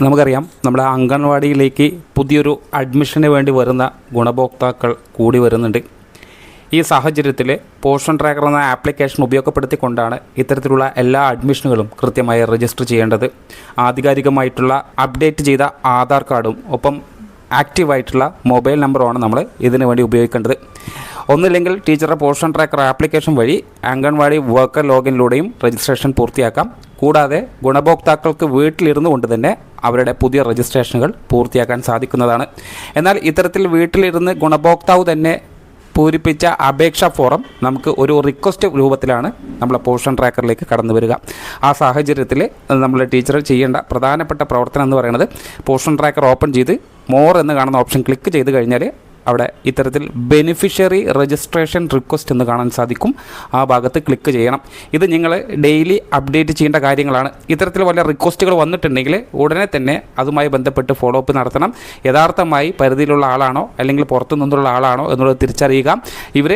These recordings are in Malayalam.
നമുക്കറിയാം, നമ്മുടെ അംഗൻവാടിയിലേക്ക് പുതിയൊരു അഡ്മിഷന് വേണ്ടി വരുന്ന ഗുണഭോക്താക്കൾ കൂടി വരുന്നുണ്ട്. ഈ സാഹചര്യത്തിൽ പോഷൻ ട്രാക്കർ എന്ന ആപ്ലിക്കേഷൻ ഉപയോഗപ്പെടുത്തിക്കൊണ്ടാണ് ഇത്തരത്തിലുള്ള എല്ലാ അഡ്മിഷനുകളും കൃത്യമായി രജിസ്റ്റർ ചെയ്യേണ്ടത്. ആധികാരികമായിട്ടുള്ള അപ്ഡേറ്റ് ചെയ്ത ആധാർ കാർഡും ഒപ്പം ആക്റ്റീവായിട്ടുള്ള മൊബൈൽ നമ്പറുമാണ് നമ്മൾ ഇതിനു വേണ്ടി ഉപയോഗിക്കേണ്ടത്. ഒന്നില്ലെങ്കിൽ ടീച്ചറുടെ പോഷൻ ട്രാക്കർ ആപ്ലിക്കേഷൻ വഴി അംഗൻവാടി വർക്കർ ലോഗിനിലൂടെയും രജിസ്ട്രേഷൻ പൂർത്തിയാക്കാം. കൂടാതെ ഗുണഭോക്താക്കൾക്ക് വീട്ടിലിരുന്നു കൊണ്ട് തന്നെ അവരുടെ പുതിയ രജിസ്ട്രേഷനുകൾ പൂർത്തിയാക്കാൻ സാധിക്കുന്നതാണ്. എന്നാൽ ഇത്തരത്തിൽ വീട്ടിലിരുന്ന് ഗുണഭോക്താവ് തന്നെ പൂരിപ്പിച്ച അപേക്ഷാ ഫോറം നമുക്ക് ഒരു റിക്വസ്റ്റ് രൂപത്തിലാണ് നമ്മൾ പോഷൻ ട്രാക്കറിലേക്ക് കടന്നു വരിക. ആ സാഹചര്യത്തിൽ നമ്മൾ ടീച്ചർ ചെയ്യേണ്ട പ്രധാനപ്പെട്ട പ്രവർത്തനം എന്ന് പറയുന്നത്, പോഷൻ ട്രാക്കർ ഓപ്പൺ ചെയ്ത് മോർ എന്ന് കാണുന്ന ഓപ്ഷൻ ക്ലിക്ക് ചെയ്ത് കഴിഞ്ഞാൽ അവിടെ ഇത്തരത്തിൽ ബെനിഫിഷ്യറി രജിസ്ട്രേഷൻ റിക്വസ്റ്റ് എന്ന് കാണാൻ സാധിക്കും. ആ ഭാഗത്ത് ക്ലിക്ക് ചെയ്യണം. ഇത് നിങ്ങൾ ഡെയിലി അപ്ഡേറ്റ് ചെയ്യേണ്ട കാര്യങ്ങളാണ്. ഇത്തരത്തിൽ വല്ല റിക്വസ്റ്റുകൾ വന്നിട്ടുണ്ടെങ്കിൽ ഉടനെ തന്നെ അതുമായി ബന്ധപ്പെട്ട് ഫോളോ അപ്പ് നടത്തണം. യഥാർത്ഥമായി പരിധിയിലുള്ള ആളാണോ അല്ലെങ്കിൽ പുറത്തു നിന്നുള്ള ആളാണോ എന്നുള്ളത് തിരിച്ചറിയുക. ഇവർ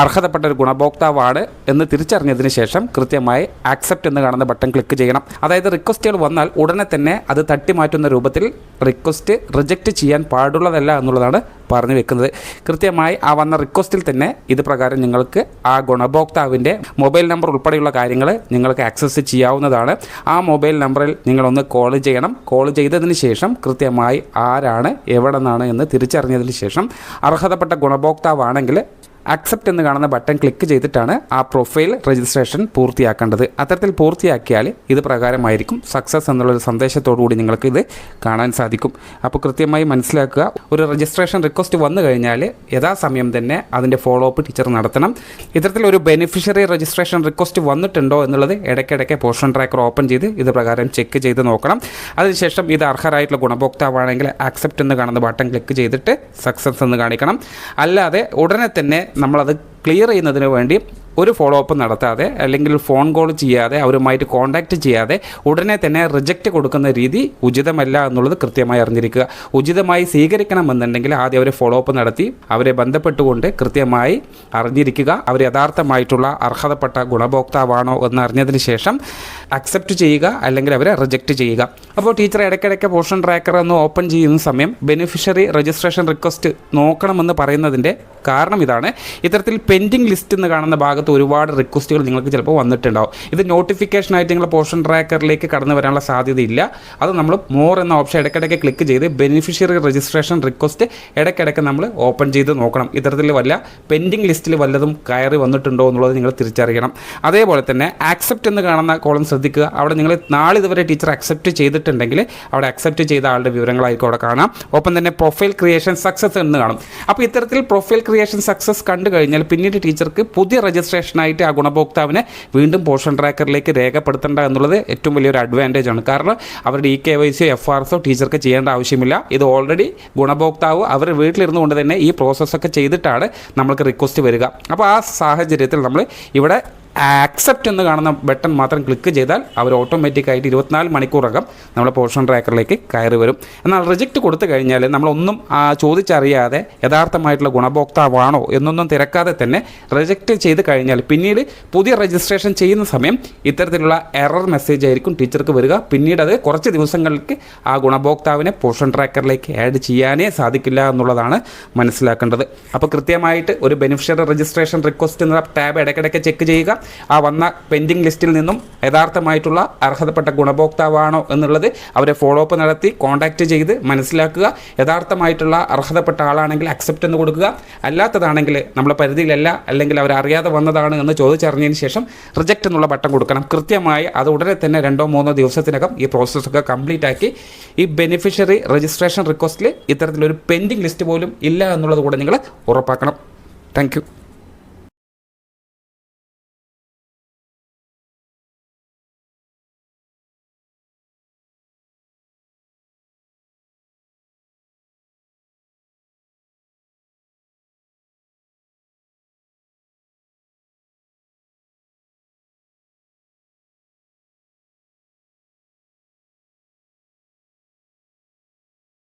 അർഹതപ്പെട്ട ഒരു ഗുണഭോക്താവാണ് എന്ന് തിരിച്ചറിഞ്ഞതിന് ശേഷം കൃത്യമായി ആക്സെപ്റ്റ് എന്ന് കാണുന്ന ബട്ടൺ ക്ലിക്ക് ചെയ്യണം. അതായത് റിക്വസ്റ്റുകൾ വന്നാൽ ഉടനെ തന്നെ അത് തട്ടിമാറ്റുന്ന രൂപത്തിൽ റിക്വസ്റ്റ് റിജക്റ്റ് ചെയ്യാൻ പാടുള്ളതല്ല എന്നുള്ളതാണ് പറഞ്ഞു വെക്കുന്നത്. കൃത്യമായി ആ വന്ന റിക്വസ്റ്റിൽ തന്നെ ഇത് പ്രകാരം നിങ്ങൾക്ക് ആ ഗുണഭോക്താവിൻ്റെ മൊബൈൽ നമ്പർ ഉൾപ്പെടെയുള്ള കാര്യങ്ങൾ നിങ്ങൾക്ക് ആക്സസ് ചെയ്യാവുന്നതാണ്. ആ മൊബൈൽ നമ്പറിൽ നിങ്ങളൊന്ന് കോൾ ചെയ്യണം. കോൾ ചെയ്തതിന് ശേഷം കൃത്യമായി ആരാണ് എവിടെ നിന്നാണ് എന്ന് തിരിച്ചറിഞ്ഞതിന് ശേഷം അർഹതപ്പെട്ട ഗുണഭോക്താവാണെങ്കിൽ ആക്സെപ്റ്റ് എന്ന് കാണുന്ന ബട്ടൺ ക്ലിക്ക് ചെയ്തിട്ടാണ് ആ പ്രൊഫൈൽ രജിസ്ട്രേഷൻ പൂർത്തിയാക്കേണ്ടത്. അത്തരത്തിൽ പൂർത്തിയാക്കിയാൽ ഇത് പ്രകാരമായിരിക്കും സക്സസ് എന്നുള്ളൊരു സന്ദേശത്തോടുകൂടി നിങ്ങൾക്ക് ഇത് കാണാൻ സാധിക്കും. അപ്പോൾ കൃത്യമായി മനസ്സിലാക്കുക, ഒരു രജിസ്ട്രേഷൻ റിക്വസ്റ്റ് വന്നു കഴിഞ്ഞാൽ യഥാസമയം തന്നെ അതിൻ്റെ ഫോളോ അപ്പ് ടീച്ചർ നടത്തണം. ഇത്തരത്തിലൊരു ബെനിഫിഷ്യറി രജിസ്ട്രേഷൻ റിക്വസ്റ്റ് വന്നിട്ടുണ്ടോ എന്നുള്ളത് ഇടയ്ക്കിടയ്ക്ക് പോഷൻ ട്രാക്കർ ഓപ്പൺ ചെയ്ത് ഇത് പ്രകാരം ചെക്ക് ചെയ്ത് നോക്കണം. അതിനുശേഷം ഇത് അർഹരായിട്ടുള്ള ഗുണഭോക്താവാണെങ്കിൽ ആക്സെപ്റ്റ് എന്ന് കാണുന്ന ബട്ടൺ ക്ലിക്ക് ചെയ്തിട്ട് സക്സസ് എന്ന് കാണിക്കണം. അല്ലാതെ ഉടനെ തന്നെ നമ്മളത് ക്ലിയർ ചെയ്യുന്നതിന് വേണ്ടി ഒരു ഫോളോ അപ്പ് നടത്താതെ അല്ലെങ്കിൽ ഫോൺ കോൾ ചെയ്യാതെ അവരുമായിട്ട് കോൺടാക്റ്റ് ചെയ്യാതെ ഉടനെ തന്നെ റിജക്റ്റ് കൊടുക്കുന്ന രീതി ഉചിതമല്ല എന്നുള്ളത് കൃത്യമായി അറിഞ്ഞിരിക്കുക. ഉചിതമായി സ്വീകരിക്കണമെന്നുണ്ടെങ്കിൽ ആദ്യം അവരെ ഫോളോ അപ്പ് നടത്തി അവരെ ബന്ധപ്പെട്ടുകൊണ്ട് കൃത്യമായി അറിഞ്ഞിരിക്കുക. അവർ യഥാർത്ഥമായിട്ടുള്ള അർഹതപ്പെട്ട ഗുണഭോക്താവാണോ എന്ന് അറിഞ്ഞതിന് ശേഷം അക്സെപ്റ്റ് ചെയ്യുക, അല്ലെങ്കിൽ അവരെ റിജക്റ്റ് ചെയ്യുക. അപ്പോൾ ടീച്ചർ ഇടയ്ക്കിടയ്ക്ക് പോഷൻ ട്രാക്കർ ഒന്ന് ഓപ്പൺ ചെയ്യുന്ന സമയം ബെനിഫിഷ്യറി രജിസ്ട്രേഷൻ റിക്വസ്റ്റ് നോക്കണമെന്ന് പറയുന്നതിൻ്റെ കാരണം ഇതാണ്. ഇത്തരത്തിൽ പെൻഡിങ് ലിസ്റ്റ് എന്ന് കാണുന്ന ഭാഗത്ത് ഒരുപാട് റിക്വസ്റ്റുകൾ നിങ്ങൾക്ക് ചിലപ്പോൾ വന്നിട്ടുണ്ടാവും. ഇത് നോട്ടിഫിക്കേഷനായിട്ട് നിങ്ങൾ പോഷൻ ട്രാക്കറിലേക്ക് കടന്നു വരാനുള്ള സാധ്യതയില്ല. അത് നമ്മൾ മോർ എന്ന ഓപ്ഷൻ ഇടയ്ക്കിടയ്ക്ക് ക്ലിക്ക് ചെയ്ത് ബെനിഫിഷ്യറി രജിസ്ട്രേഷൻ റിക്വസ്റ്റ് ഇടയ്ക്കിടയ്ക്ക് നമ്മൾ ഓപ്പൺ ചെയ്ത് നോക്കണം. ഇത്തരത്തിൽ വല്ല പെൻഡിങ് ലിസ്റ്റിൽ വല്ലതും കയറി വന്നിട്ടുണ്ടോ എന്നുള്ളത് നിങ്ങൾ തിരിച്ചറിയണം. അതേപോലെ തന്നെ ആക്സെപ്റ്റ് എന്ന് കാണുന്ന കോളം ശ്രദ്ധിക്കുക. അവിടെ നിങ്ങൾ നാളിതുവരെ ടീച്ചർ അക്സെപ്റ്റ് ചെയ്തിട്ടുണ്ടെങ്കിൽ അവിടെ അക്സെപ്റ്റ് ചെയ്ത ആളുടെ വിവരങ്ങളായിരിക്കും അവിടെ കാണാം. ഒപ്പം തന്നെ പ്രൊഫൈൽ ക്രിയേഷൻ സക്സസ് എന്ന് കാണും. അപ്പോൾ ഇത്തരത്തിൽ പ്രൊഫൈൽ ക്രിയേഷൻ സക്സസ് കണ്ടു കഴിഞ്ഞാൽ പിന്നീട് ടീച്ചർക്ക് പുതിയ രജിസ്ട്രേഷനായിട്ട് ആ ഗുണഭോക്താവിനെ വീണ്ടും പോഷൻ ട്രാക്കറിലേക്ക് രേഖപ്പെടുത്തേണ്ട എന്നുള്ളത് ഏറ്റവും വലിയൊരു അഡ്വാൻറ്റേജ് ആണ്. കാരണം അവരുടെ KYCയോ FRSോ ടീച്ചർക്ക് ചെയ്യേണ്ട ആവശ്യമില്ല. ഇത് ഓൾറെഡി ഗുണഭോക്താവ് അവർ വീട്ടിലിരുന്നു കൊണ്ട് തന്നെ ഈ പ്രോസസ്സൊക്കെ ചെയ്തിട്ടാണ് നമ്മൾക്ക് റിക്വസ്റ്റ് വരിക. അപ്പോൾ ആ സാഹചര്യത്തിൽ നമ്മൾ ഇവിടെ ആക്സെപ്റ്റ് എന്ന് കാണുന്ന ബട്ടൺ മാത്രം ക്ലിക്ക് ചെയ്താൽ അവർ ഓട്ടോമാറ്റിക്കായിട്ട് 24 മണിക്കൂറകം നമ്മൾ പോഷൻ ട്രാക്കറിലേക്ക് കയറി വരും. എന്നാൽ റിജക്റ്റ് കൊടുത്തു കഴിഞ്ഞാൽ നമ്മളൊന്നും ചോദിച്ചറിയാതെ യഥാർത്ഥമായിട്ടുള്ള ഗുണഭോക്താവാണോ എന്നൊന്നും തിരക്കാതെ തന്നെ റിജക്റ്റ് ചെയ്ത് കഴിഞ്ഞാൽ പിന്നീട് പുതിയ രജിസ്ട്രേഷൻ ചെയ്യുന്ന സമയം ഇത്തരത്തിലുള്ള എറർ മെസ്സേജ് ആയിരിക്കും ടീച്ചർക്ക് വരിക. പിന്നീട് അത് കുറച്ച് ദിവസങ്ങൾക്ക് ആ ഗുണഭോക്താവിനെ പോഷൻ ട്രാക്കറിലേക്ക് ആഡ് ചെയ്യാനേ സാധിക്കില്ല എന്നുള്ളതാണ് മനസ്സിലാക്കേണ്ടത്. അപ്പോൾ കൃത്യമായിട്ട് ഒരു ബെനിഫിഷ്യറി രജിസ്ട്രേഷൻ റിക്വസ്റ്റ് എന്ന ടാബ് ഇടയ്ക്കിടയ്ക്ക് ചെക്ക് ചെയ്യുക. ആ വന്ന പെൻഡിങ് ലിസ്റ്റിൽ നിന്നും യഥാർത്ഥമായിട്ടുള്ള അർഹതപ്പെട്ട ഗുണഭോക്താവാണോ എന്നുള്ളത് അവരെ ഫോളോ അപ്പ് നടത്തി കോൺടാക്റ്റ് ചെയ്ത് മനസ്സിലാക്കുക. യഥാർത്ഥമായിട്ടുള്ള അർഹതപ്പെട്ട ആളാണെങ്കിൽ അക്സെപ്റ്റ് എന്ന് കൊടുക്കുക. അല്ലാത്തതാണെങ്കിൽ നമ്മളെ പരിധിയിലല്ല അല്ലെങ്കിൽ അവരറിയാതെ വന്നതാണ് എന്ന് ചോദിച്ചറിഞ്ഞതിന് ശേഷം റിജക്റ്റ് എന്നുള്ള ബട്ടൺ കൊടുക്കണം. കൃത്യമായി അത് ഉടനെ തന്നെ 2-3 ദിവസത്തിനകം ഈ പ്രോസസ്സൊക്കെ കംപ്ലീറ്റ് ആക്കി ഈ ബെനിഫിഷ്യറി രജിസ്ട്രേഷൻ റിക്വസ്റ്റിൽ ഇത്തരത്തിലൊരു പെൻഡിങ് ലിസ്റ്റ് പോലും ഇല്ല എന്നുള്ളത് കൂടെ നിങ്ങൾ ഉറപ്പാക്കണം. Thank you.